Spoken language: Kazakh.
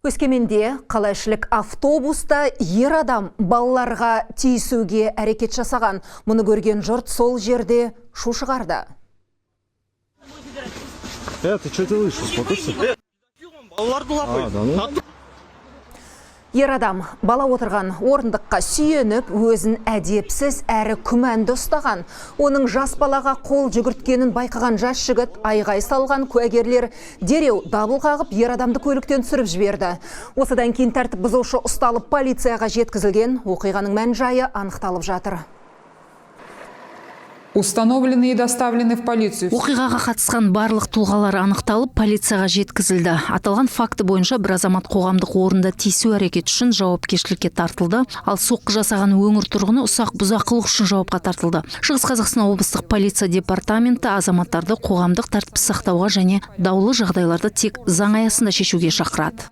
Өскеменде қалайшылық автобуста ер адам балаларға тиісуге әрекет жасаған. Мұны көрген жұрт сол жерде шу шығарды. Ты что делаешь? Ер адам бала отырған орындыққа сүйеніп, өзін әдепсіз әрі күмәнді ұстаған. Оның жас балаға қол жүгірткенін байқаған жас жігіт айғай салған, куәгерлер дереу дабыл қағып, ер адамды көліктен түсіріп жіберді. Осыдан кейін тәртіп бұзушы ұсталып полицияға жеткізілген, оқиғаның мән-жайы анықталып жатыр. Установлены и доставлены в полицию. Оқиғаға қатысқан барлық тұлғалар анықталып, полицияға жеткізілді. Аталған факті бойынша бір азамат қоғамдық орында тиісу әрекет үшін жауапкершілікке тартылды, ал соққы жасаған өңір тұрғыны ұсақ бұзақылық үшін жауапқа тартылды. Шығыс Қазақстан облыстық полиция департаменті азаматтарды қоғамдық тәртіпті сақтауға және даулы жағдайларды тек заң аясында шешуге шақырады.